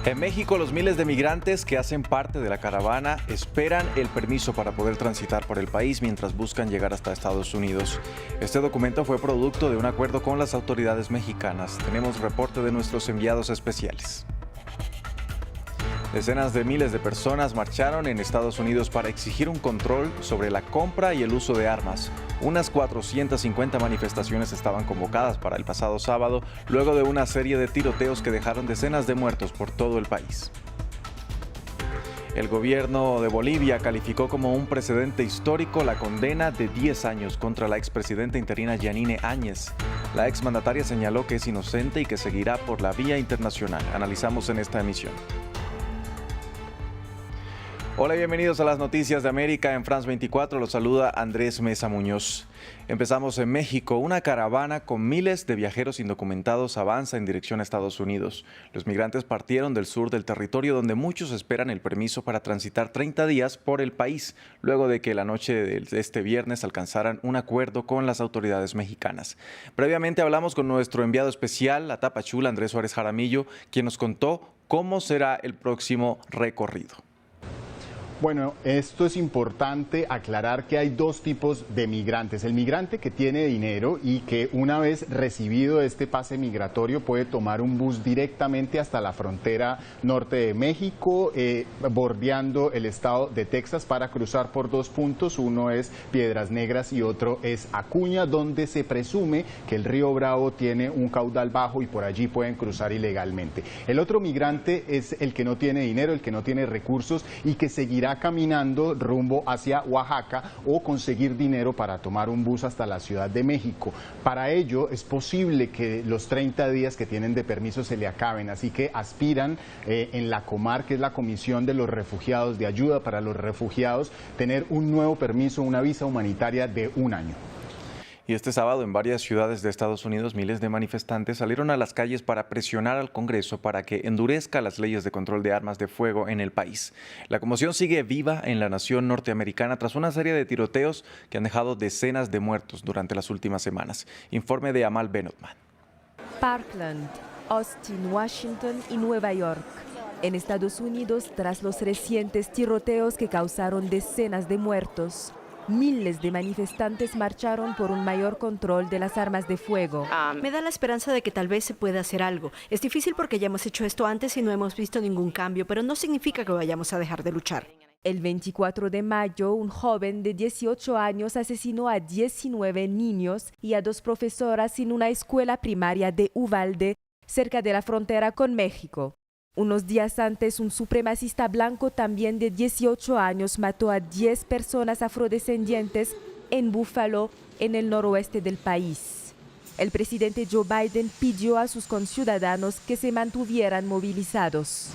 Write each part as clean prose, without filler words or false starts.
En México, los miles de migrantes que hacen parte de la caravana esperan el permiso para poder transitar por el país mientras buscan llegar hasta Estados Unidos. Este documento fue producto de un acuerdo con las autoridades mexicanas. Tenemos reporte de nuestros enviados especiales. Decenas de miles de personas marcharon en Estados Unidos para exigir un control sobre la compra y el uso de armas. Unas 450 manifestaciones estaban convocadas para el pasado sábado, luego de una serie de tiroteos que dejaron decenas de muertos por todo el país. El gobierno de Bolivia calificó como un precedente histórico la condena de 10 años contra la expresidenta interina Yanine Áñez. La exmandataria señaló que es inocente y que seguirá por la vía internacional. Analizamos en esta emisión. Hola y bienvenidos a las noticias de América en France 24. Los saluda Andrés Mesa Muñoz. Empezamos en México. Una caravana con miles de viajeros indocumentados avanza en dirección a Estados Unidos. Los migrantes partieron del sur del territorio donde muchos esperan el permiso para transitar 30 días por el país, luego de que la noche de este viernes alcanzaran un acuerdo con las autoridades mexicanas. Previamente hablamos con nuestro enviado especial, la Tapachula, Andrés Suárez Jaramillo, quien nos contó cómo será el próximo recorrido. Bueno, esto es importante aclarar que hay dos tipos de migrantes. El migrante que tiene dinero y que una vez recibido este pase migratorio puede tomar un bus directamente hasta la frontera norte de México, bordeando el estado de Texas para cruzar por dos puntos. Uno es Piedras Negras y otro es Acuña, donde se presume que el río Bravo tiene un caudal bajo y por allí pueden cruzar ilegalmente. El otro migrante es el que no tiene dinero, el que no tiene recursos y que seguirá caminando rumbo hacia Oaxaca o conseguir dinero para tomar un bus hasta la Ciudad de México. Para ello es posible que los 30 días que tienen de permiso se le acaben, así que aspiran en la Comar, que es la Comisión de los Refugiados, de Ayuda para los Refugiados, tener un nuevo permiso, una visa humanitaria de un año. Y este sábado en varias ciudades de Estados Unidos miles de manifestantes salieron a las calles para presionar al Congreso para que endurezca las leyes de control de armas de fuego en el país. La conmoción sigue viva en la nación norteamericana tras una serie de tiroteos que han dejado decenas de muertos durante las últimas semanas. Informe de Amal Benotman. Parkland, Austin, Washington y Nueva York. En Estados Unidos, tras los recientes tiroteos que causaron decenas de muertos, miles de manifestantes marcharon por un mayor control de las armas de fuego. Me da la esperanza de que tal vez se pueda hacer algo. Es difícil porque ya hemos hecho esto antes y no hemos visto ningún cambio, pero no significa que vayamos a dejar de luchar. El 24 de mayo, un joven de 18 años asesinó a 19 niños y a 2 profesoras en una escuela primaria de Uvalde, cerca de la frontera con México. Unos días antes, un supremacista blanco también de 18 años mató a 10 personas afrodescendientes en Buffalo, en el noroeste del país. El presidente Joe Biden pidió a sus conciudadanos que se mantuvieran movilizados.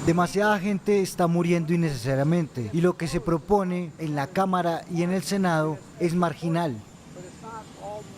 Demasiada gente está muriendo innecesariamente y lo que se propone en la Cámara y en el Senado es marginal.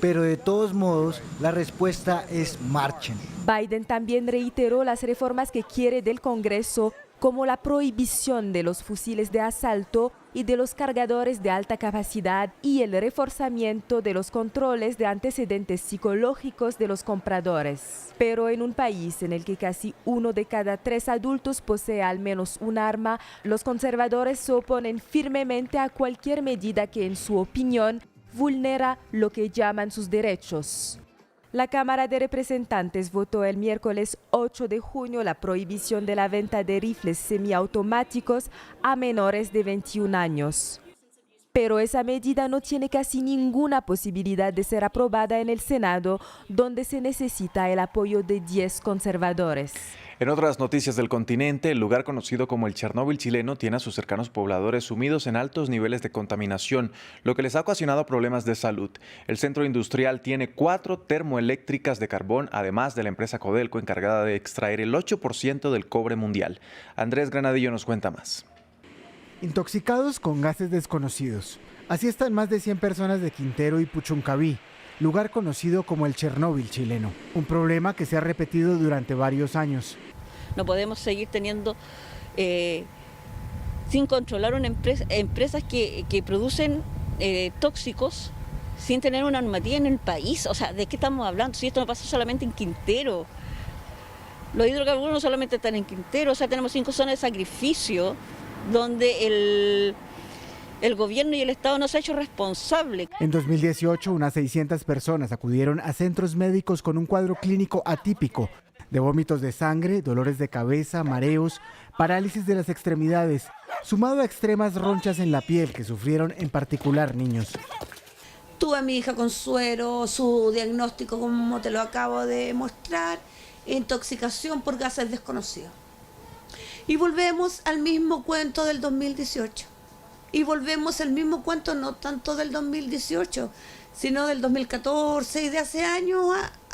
Pero de todos modos, la respuesta es marchen. Biden también reiteró las reformas que quiere del Congreso, como la prohibición de los fusiles de asalto y de los cargadores de alta capacidad y el reforzamiento de los controles de antecedentes psicológicos de los compradores. Pero en un país en el que casi 1 de cada 3 adultos posee al menos un arma, los conservadores se oponen firmemente a cualquier medida que, en su opinión, vulnera lo que llaman sus derechos. La Cámara de Representantes votó el miércoles 8 de junio la prohibición de la venta de rifles semiautomáticos a menores de 21 años. Pero esa medida no tiene casi ninguna posibilidad de ser aprobada en el Senado, donde se necesita el apoyo de 10 conservadores. En otras noticias del continente, el lugar conocido como el Chernóbil chileno tiene a sus cercanos pobladores sumidos en altos niveles de contaminación, lo que les ha ocasionado problemas de salud. El centro industrial tiene 4 termoeléctricas de carbón, además de la empresa Codelco, encargada de extraer el 8% del cobre mundial. Andrés Granadillo nos cuenta más. Intoxicados con gases desconocidos. Así están más de 100 personas de Quintero y Puchuncaví, lugar conocido como el Chernóbil chileno, un problema que se ha repetido durante varios años. No podemos seguir teniendo, sin controlar empresas que producen tóxicos sin tener una normativa en el país. O sea, ¿de qué estamos hablando? Si esto no pasa solamente en Quintero. Los hidrocarburos no solamente están en Quintero, o sea, tenemos 5 zonas de sacrificio donde el gobierno y el Estado no se ha hecho responsable. En 2018, unas 600 personas acudieron a centros médicos con un cuadro clínico atípico de vómitos de sangre, dolores de cabeza, mareos, parálisis de las extremidades, sumado a extremas ronchas en la piel que sufrieron en particular niños. Tuve a mi hija con suero, su diagnóstico, como te lo acabo de mostrar, intoxicación por gases desconocidos. Y volvemos al mismo cuento del 2018. Y volvemos al mismo cuento no tanto del 2018, sino del 2014 y de hace años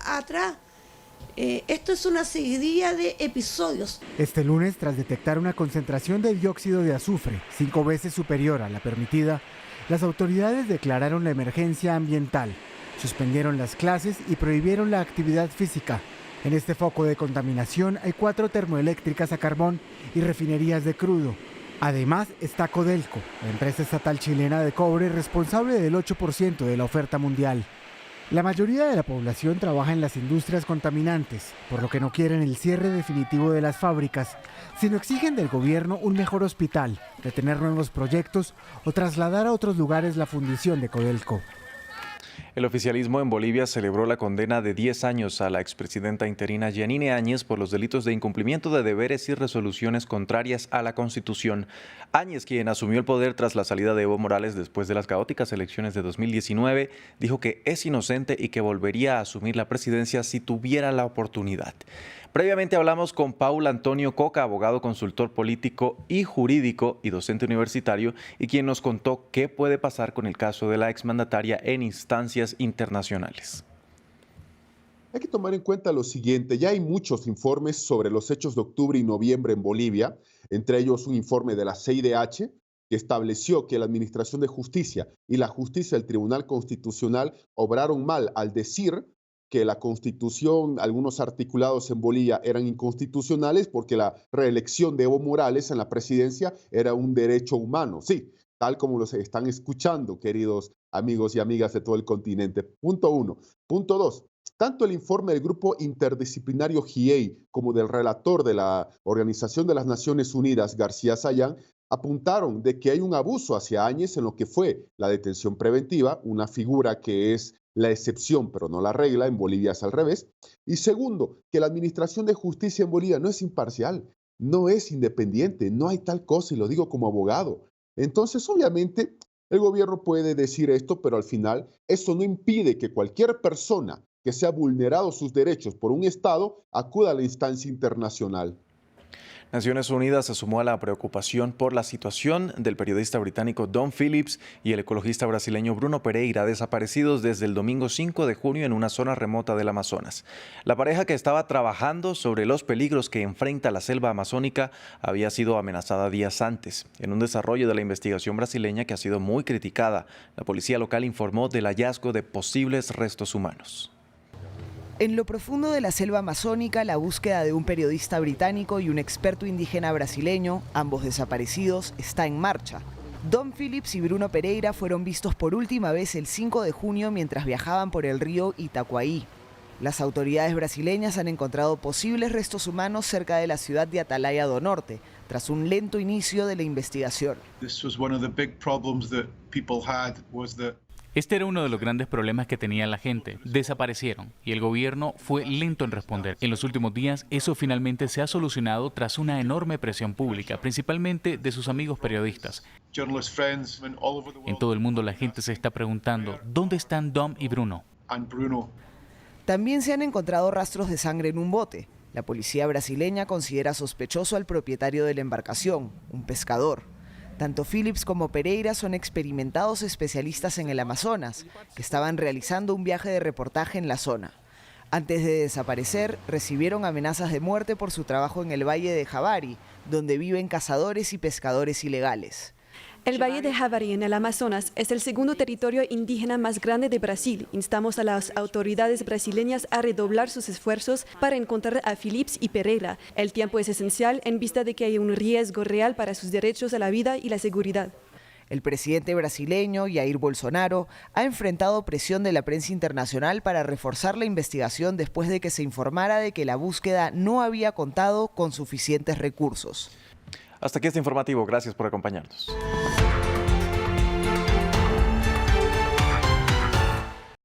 atrás. Esto es una seguidilla de episodios. Este lunes, tras detectar una concentración de dióxido de azufre 5 veces superior a la permitida, las autoridades declararon la emergencia ambiental, suspendieron las clases y prohibieron la actividad física. En este foco de contaminación hay 4 termoeléctricas a carbón y refinerías de crudo. Además está Codelco, la empresa estatal chilena de cobre responsable del 8% de la oferta mundial. La mayoría de la población trabaja en las industrias contaminantes, por lo que no quieren el cierre definitivo de las fábricas, sino exigen del gobierno un mejor hospital, detener nuevos proyectos o trasladar a otros lugares la fundición de Codelco. El oficialismo en Bolivia celebró la condena de 10 años a la expresidenta interina Yanine Áñez por los delitos de incumplimiento de deberes y resoluciones contrarias a la Constitución. Áñez, quien asumió el poder tras la salida de Evo Morales después de las caóticas elecciones de 2019, dijo que es inocente y que volvería a asumir la presidencia si tuviera la oportunidad. Previamente hablamos con Paul Antonio Coca, abogado, consultor político y jurídico y docente universitario, y quien nos contó qué puede pasar con el caso de la exmandataria en instancias internacionales. Hay que tomar en cuenta lo siguiente: ya hay muchos informes sobre los hechos de octubre y noviembre en Bolivia, entre ellos un informe de la CIDH que estableció que la Administración de Justicia y la justicia del Tribunal Constitucional obraron mal al decir que la Constitución, algunos articulados en Bolivia eran inconstitucionales porque la reelección de Evo Morales en la presidencia era un derecho humano. Sí, tal como los están escuchando, queridos amigos y amigas de todo el continente. Punto 1. Punto 2. Tanto el informe del Grupo Interdisciplinario GIEI como del relator de la Organización de las Naciones Unidas, García Sayán, apuntaron de que hay un abuso hacia Áñez en lo que fue la detención preventiva, una figura que es la excepción pero no la regla, en Bolivia es al revés. Y segundo, que la Administración de Justicia en Bolivia no es imparcial, no es independiente, no hay tal cosa, y lo digo como abogado. Entonces, obviamente, el gobierno puede decir esto, pero al final eso no impide que cualquier persona que sea vulnerado sus derechos por un Estado acuda a la instancia internacional. Naciones Unidas se sumó a la preocupación por la situación del periodista británico Dom Phillips y el ecologista brasileño Bruno Pereira, desaparecidos desde el domingo 5 de junio en una zona remota del Amazonas. La pareja, que estaba trabajando sobre los peligros que enfrenta la selva amazónica, había sido amenazada días antes. En un desarrollo de la investigación brasileña que ha sido muy criticada, la policía local informó del hallazgo de posibles restos humanos. En lo profundo de la selva amazónica, la búsqueda de un periodista británico y un experto indígena brasileño, ambos desaparecidos, está en marcha. Dom Phillips y Bruno Pereira fueron vistos por última vez el 5 de junio mientras viajaban por el río Itacoaí. Las autoridades brasileñas han encontrado posibles restos humanos cerca de la ciudad de Atalaya do Norte, tras un lento inicio de la investigación. Este era uno de los grandes problemas que tenía la gente. Desaparecieron y el gobierno fue lento en responder. En los últimos días, eso finalmente se ha solucionado tras una enorme presión pública, principalmente de sus amigos periodistas. En todo el mundo la gente se está preguntando, ¿dónde están Dom y Bruno? También se han encontrado rastros de sangre en un bote. La policía brasileña considera sospechoso al propietario de la embarcación, un pescador. Tanto Phillips como Pereira son experimentados especialistas en el Amazonas, que estaban realizando un viaje de reportaje en la zona. Antes de desaparecer, recibieron amenazas de muerte por su trabajo en el Valle de Javari, donde viven cazadores y pescadores ilegales. El Valle de Javari en el Amazonas es el segundo territorio indígena más grande de Brasil. Instamos a las autoridades brasileñas a redoblar sus esfuerzos para encontrar a Phillips y Pereira. El tiempo es esencial en vista de que hay un riesgo real para sus derechos a la vida y la seguridad. El presidente brasileño, Jair Bolsonaro, ha enfrentado presión de la prensa internacional para reforzar la investigación después de que se informara de que la búsqueda no había contado con suficientes recursos. Hasta aquí este informativo. Gracias por acompañarnos.